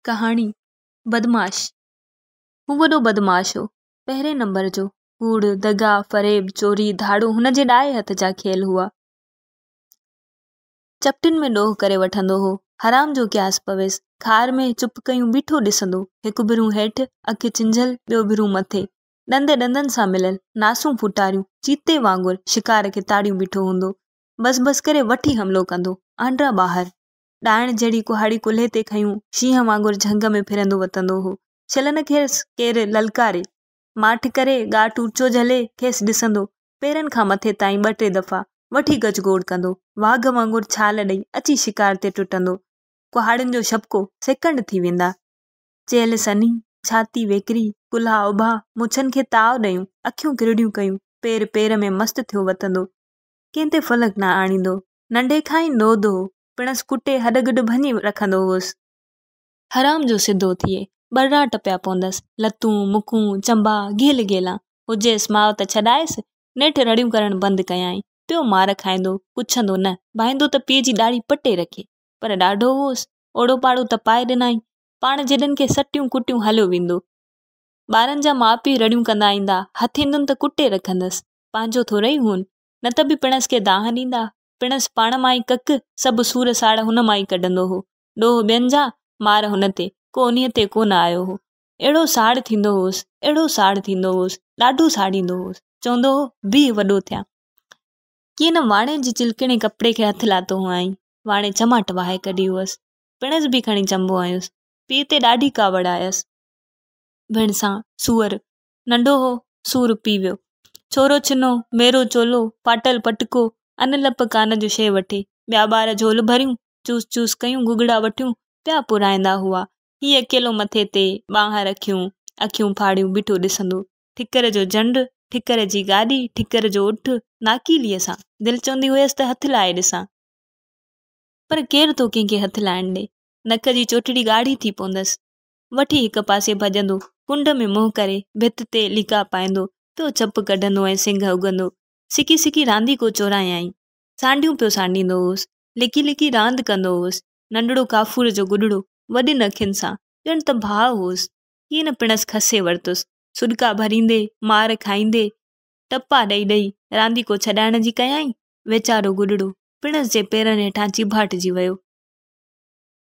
कहानी बदमाश। हू वॾो बदमाश हो, पहिरें नंबर जो। कूड़, दगा, फरेब, चोरी, धाड़ो हुन जे ॾाए हथ जा खेल हुआ। चपटिन में ॾोह करे वठंदो हो, हराम जो क्यास पवेसि। खार में चुप कयूं बीठो ॾिसंदो, हिकु भिरूं हेठि, अखि चिंझल, ॿियो भिरूं मथे। ॾंद ॾंदनि सां मिलियल, नासूं फुटारियूं, चीते वांगुरु शिकार खे ताड़ियूं बीठो हूंदो। बस बस करे वठी हमिलो कंदो, आंड्रा ॿाहिरि। ॾाइण जहिड़ी कुहाड़ी कुल्हे ते खयूं, शींहं वांगुरु झंग में फिरंदो वतंदो हो। छिलन खेसि केरु ललकारे, माठि करे ॻाठ ऊचो झले खेसि ॾिसंदो। पेरनि खां मथे ताईं 2-3 दफ़ा वठी गजगोड़ कंदो, वाघ वांगुरु छाल ॾेई अची शिकार ते टुटंदो। कुहाड़ियुनि जो छपको सेकंड थी वेंदा। चेल सनी, छाती वेकिरी, कुल्हा उभा, मुछनि खे ताव ॾेयूं, अखियूं किरड़ियूं कयूं, पेर में मस्तु थियो वतंदो। कंहिं ते फलक न आणींदो, नंढे खां ई नोदो हो, पिणसि कुटे हॾगॾु भञी रखंदो हुअसि। हराम जो सिधो थिए, बर्रा टपिया पवंदसि, लतूं, मुखूं, चंबा, गेल गेला। हुजेसि माउ त छॾायसि, नेठि रड़ियूं करणु बंदि कयाई। पियो मार खाईंदो, पुछंदो न, भाईंदो त पीउ जी ॾाढ़ी पटे रखे, पर ॾाढो हुअसि, ओड़ो पाड़ो त पाए ॾिनाई, पाण जॾनि खे सटियूं कुटियूं हलियो वेंदो। ॿारनि जा माउ पीउ रड़ियूं कंदा ईंदा, हथ ईंदुनि त कुटे रखंदसि, पंहिंजो थोरे ई हुन, न त बि पिणसि खे दाह ॾींदा। पिणसि पाण मां ई कक, सभु सूर साड़ हुन मां ई कढंदो हो। ॾोह ॿियनि जा, मार हुन ते, को उन्हीअ ते कोन आयो हो। अहिड़ो साड़ थींदो हुअसि, अहिड़ो साड़ थींदो हुअसि, ॾाढो साड़ींदो हुअसि। चवंदो हो, बीह वॾो थिया। कीअं न वाणे जी चिलकणे कपिड़े खे हथु लाथो हुआईं, वाणे चमाट वाहे कढी हुअसि, पिणसि बि खणी चंबो आयुसि। पीउ ते ॾाढी कावड़ आयसि। भेण सां सूअर नंढो हो, सूर पी वियो। छोरो छिनो, मेरो चोलो, फाटल पटको, अन लप कान जो शइ वठे। ॿिया ॿार झोल भरियूं, चूस चूस कयूं, गुगड़ा वठियूं, पिया पुराईंदा हुआ। हीअ अकेलो मथे ते ॿांह रखियूं, अखियूं फाड़ियूं बीठो ॾिसंदो। ठिकर जो झंड, ठिकर जी गाॾी, ठिकर जो उठ, नाकीलीअ सां दिलि चवंदी हुयसि त हथु लाहे ॾिसां, पर केरु थो कंहिंखे हथु लाइण ॾे। नक जी चोटड़ी ॻाढ़ी थी पवंदसि। वठी हिक पासे भॼंदो, कुंड में मुंहुं करे भित ते लिका पाईंदो, पियो चप कढंदो ऐं सिंघ उगंदो। सिकी सिकी रांदी को चोरायाई, सांडियूं पियो सांडींदो हुअसि, लिकी लिकी रांदि कंदो हुअसि। नंढड़ो काफूर जो गुॾड़ो, वॾियुनि अखियुनि सां, ॼण त भाउ हुअसि। कीअं न पिणसि खसे वरितुसि, सुॾका भरींदे, मार खाईंदे, टपा ॾेई ॾेई रांदी को छॾाइण जी कयाई। वेचारो गुॾड़ो पिणसि जे पेरनि हेठां चिभाटिजी वियो।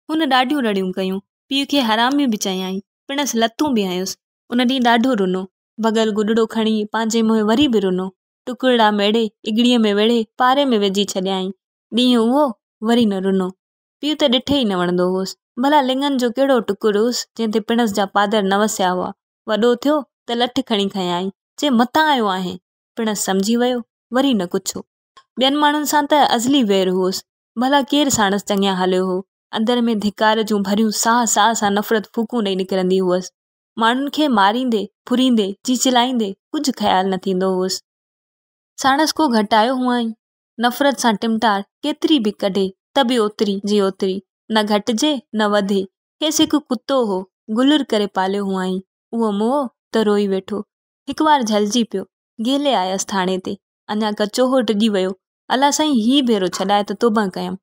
हुन ॾाढियूं रड़ियूं कयूं, पीउ खे हरामी बि चयाई, पिणसि लतूं बि हयुसि। उन ॾींहुं ॾाढो रुनो, भॻल गुॾड़ो खणी पंहिंजे मुंहुं वरी बि रुनो। टुकड़ा मेड़े, इगड़ीअ में वेड़े, पारे में विझी छॾियाई। ॾींहुं उहो वरी न रुनो। पीउ त ॾिठे ई न वणंदो हुअसि, भला लिङनि जो कहिड़ो टुकुर हुअसि जंहिं ते पिणसि जा पादर न वसिया हुआ। वॾो थियो त लठ खणी खयाई, जे मतां आयो आहे, पिणसि सम्झी वियो, वरी न कुछो। ॿियनि माण्हुनि सां त अज़ली वेर हुअसि, भला केरु साणसि चङिया हलियो हो। अंदर में धिकार जूं भरियूं साह सां नफ़रत फूकूं ॾेई निकिरंदी हुअसि। माण्हुनि खे मारींदे, फुरींदे, चीचिलाईंदे कुझु ख़्यालु न थींदो हुअसि। साणसि को घटायो हुआईं, नफ़रत सां टिमटार केतिरी बि कढे त बि ओतिरी जी ओतिरी, न घटिजे न वधे। खेसि हिकु कुतो हो, गुलर करे पालियो हुआईं, उहो मोह त रोई वेठो। हिकु बार झलिजी पियो, गेले आयसि थाणे ते, अञा कचो हो डिॼी वियो। अला साईं ही भेरो छॾाए त तोबा कयमि,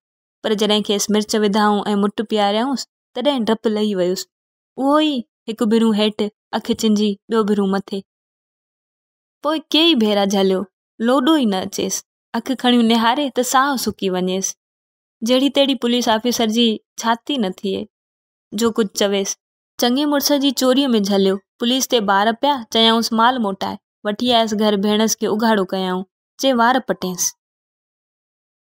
पर जॾहिं खेसि मिर्च विधाऊं ऐं मुट पियारियाऊंसि, तॾहिं डपु लही वियुसि। उहो ई हिकु भिरूं हेठि, अखि चिंजी, ॿियो भिरूं मथे। पोइ केई भेरा झलियो, लोॾो ई न अचेसि, अखि खणियूं निहारे त साहु सुकी वञेसि। जहिड़ी तेड़ी पुलिस ऑफिसर जी छाती न थिए, जो कुझु चवेसि। चङे मुड़ुस जी चोरीअ में झलियो, पुलिस ते ॿार पिया, चयाऊंसि माल मोटाए, वठी आयसि घर भेणसि खे उघाड़ो कयाऊं, जे वार पटेंसि।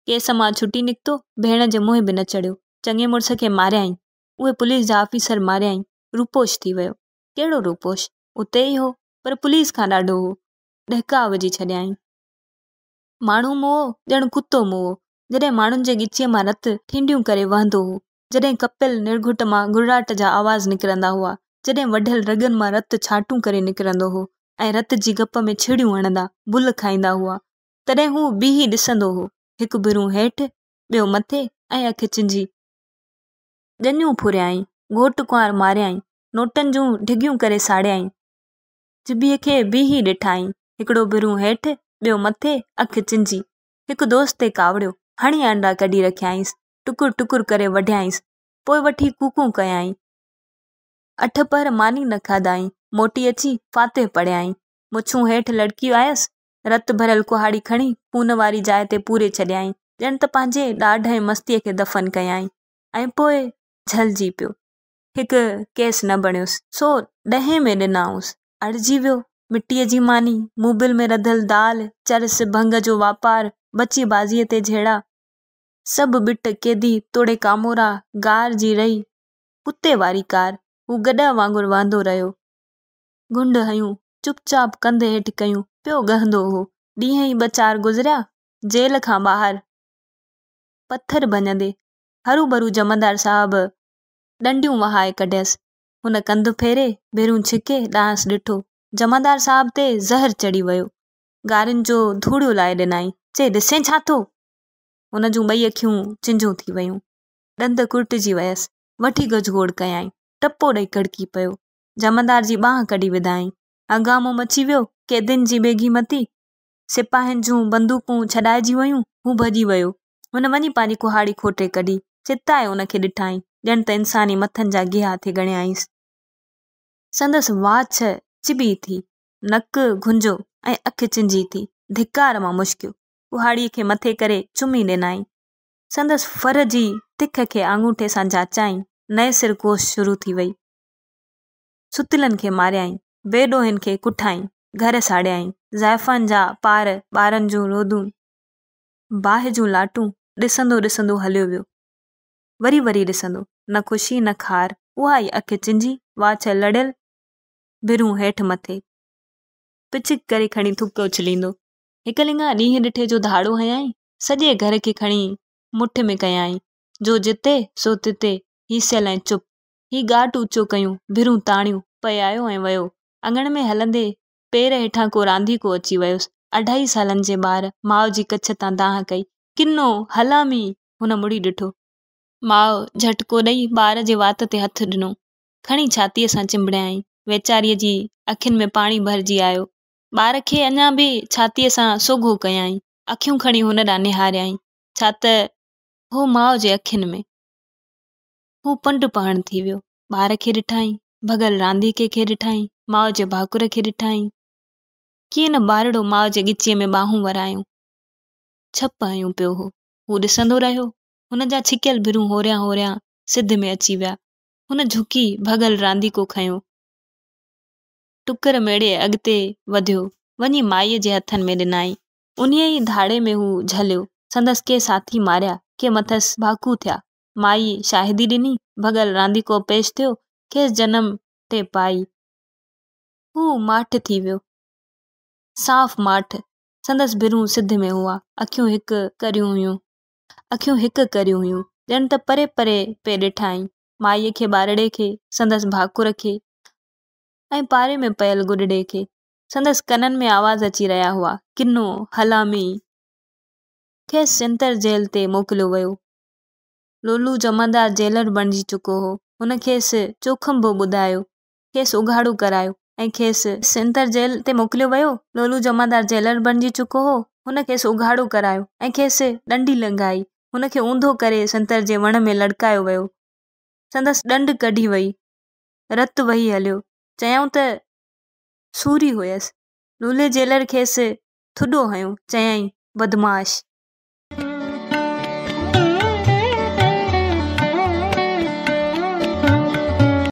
केस मां छुटी निकितो, भेण जे मुंहुं बि न चढ़ियो। चङे मुड़ुस खे मारियाईं, उहे पुलिस जा ऑफिसर मारियाईं, रूपोश थी वियो। कहिड़ो रूपोश, उते ई हो, पर पुलिस खां ॾाढो हो। ॾहका विझी छॾियाईं। माण्हू मोह ॼण कुतो मोह, जॾहिं माण्हुनि जे ॻिचीअ मां रत ठींडियूं करे वहंदो हो, जॾहिं कपियल निर्घुट मां गुर्राट जा आवाज़ निकिरंदा हुआ, जॾहिं वढियल रगनि मां रत छाटूं करे निकिरंदो हो, ऐं रत जी गप में छिड़ियूं हणंदा, बुल खाईंदा हुआ, तॾहिं हू बीही ॾिसंदो हो, हिकु भिरूं हेठि, ॿियो मथे, ऐं अखि चिंजी। ॼञूं फुरियाईं, घोट कुंवार मारियाईं, नोटनि जूं ढिघियूं करे साड़ियाईं, जिबीअ खे बीही ॾिठाईं, हिकिड़ो भिरूं हेठि, ॿियो मथे, अखि चिंजी। हिकु दोस्त ते कावड़ियो, हणी अंडा कढी रखियाईंसि, टुकुर टुकुर करे वढियाईंसि, पोइ वठी कूकूं कयाईं। 8 पहर मानी न खाधाई, मोटी अची फाते पड़ियाई। मुछूं हेठि लड़की आयसि, रत भरियल कुहाड़ी खणी पून वारी जाइ ते पूरे छॾियाई। ॼण त पंहिंजे ॾाढ ऐं मस्तीअ खे दफ़न कयाई। ऐं पोइ झलजी पियो। हिकु केस न बणियुसि, सो 10 में ॾिनाऊंसि। अड़िजी वियो। मिटीअ जी मानी, मूबिल में रधल दाल, चरस भंग जो वापार, बची बाज़ीअ ते झेड़ा। सभु बिट केदी तोड़े कामोरा, गार जी रही कुत्ते वारी कार, हू गॾा वांगुरु वांदो रहियो। गुंड हयूं, चुपचाप कंधे हेठि कयूं, पियो गहंदो हो। ॾींहं ई 2-4 गुज़रिया, जेल खां ॿाहिरि पत्थर भञंदे हरू भरू जमादार साहब डंडियूं वहाए कढियसि। हुन कंधु फेरे भेरूं छिके ॾांसि ॾिठो। जमादार साहब ते ज़हर चढ़ी वियो। गारियुनि जो धूड़ियो लाए ॾिनाई, चए ॾिसें छा थो। हुन जूं 2 अखियूं चिंजूं थी वयूं, ॾंद कुर्टिजी वयसि। वठी गजगोड़ कयाई, टपो ॾेई कड़की पियो। जमादार जी बांह कढी विधाई। हंगामो मची वियो। कैदियुनि जी बेगी मती, सिपाहियुनि जूं बंदूकूं छॾाइजी वयूं। हू भॼी वियो। हुन वञी पंहिंजी कुहाड़ी खोटे कढी, चिताए हुनखे ॾिठाई, ॼण त इंसानी मथनि जा गिहा थे ॻणियाईंसि। संदसि वाछ चिॿी थी, नक घुंजो ऐं अखि चिंजी थी। धिकार मां मुश्कियो कुहाड़ीअ खे मथे करे चुमी ॾिनाई। संदसि फर जी तिख खे आङूठे सां जाचाई। नए सिर कोश शुरू थी वई। सुतलनि खे मारियाई, बेॾोहिनि खे कुठाई, घर साड़ियाई। ज़ाइफ़ान जा पार, ॿारनि जूं रोदूं, बाहि जूं लाटूं ॾिसंदो ॾिसंदो हलियो वियो। वरी ॾिसंदो, न ख़ुशी न खार। उहा ई अखि चिंजी, वाछ लड़ियल, भिरूं हेठि मथे, पिचिक करे खणी थुक उछलींदो। हिकु लिंगा ॾींहं ॾिठे जो धाड़ो हयाई, सॼे घर खे खणी मुठि में कयाई। जो जिते सो तिते, हीसियल ऐं चुप। ही गाट ऊचो कयूं, भिरूं ताणियूं, पयायो ऐं वियो। अङण में हलंदे पेर हेठां को रांदीको अची वियुसि। 2.5 सालनि जे ॿार माउ जी कछ तां दांह कई। किनो हलामी, हुन मुड़ी ॾिठो। माउ झटको ॾेई ॿार जे वात ते हथु ॾिनो, खणी छातीअ सां चिंबड़ियाई। वेचारीअ जी अखियुनि में पाणी भरिजी आयो। ॿार खे अञा बि छातीअ सां सोघो कयाई। अखियूं खणी हुन ॾांहुं निहारियाई, छा त हो माउ जे अखियुनि में। हू पंड पहण थी वियो। ॿार खे ॾिठाई, भॻल रांदीके खे ॾिठाई, माउ जे भाकुर खे ॾिठाई। कीअं न ॿारड़ो माउ जे ॻिचीअ में ॿाहूं वरायूं। छप हयूं पियो हो। हू ॾिसंदो रहियो। हुन जा छिकियल भिरूं होरियां सिध में अची विया। हुन झुकी भॻल रांदीको खयो, टुकर मेड़े अॻिते वधियो, वञी माईअ जे हथनि में ॾिनाई। उन्हीअ ई धाड़े में हू झलियो। संदसि के साथी मारिया, के मथसि भाकू थिया। माई शाहिदी ॾिनी, भॻल रांदीको पेश थियो, खेसि जनम टे पाई। हू माठ थी वियो, साफ़ माठ। संदसि भिरूं सिध में हुआ, अखियूं हिकु करियूं हुयूं, ॼण त परे परे पे ॾिठाई। माईअ खे, ॿारड़े खे, संदसि भाकुर खे ऐं पारे में पयल गुॾड़े खे। संदसि कननि में आवाज़ अची रहिया हुआ, किनो हलामी। खेसि सिंतर जेल ते मोकिलियो वियो। लोलू जमादार जेलर बणिजी चुको हो। हुन खेसि चोखंबो ॿुधायो, खेसि उघाड़ो करायो ऐं खेसि सिंतर जेल ते मोकिलियो वियो। लोलू जमादार जेलर बणिजी चुको हो। हुन खेसि उघाड़ो करायो ऐं खेसि डंडी लंघाई। हुनखे ऊंधो करे सिंतर जे वण में लटकायो वियो। संदसि ॾंड कढी वई, रतु वही हलियो। चयऊं त सूरी हुयसि। लूले जेलर खेसि थुॾो हयो, चयईं बदमाश।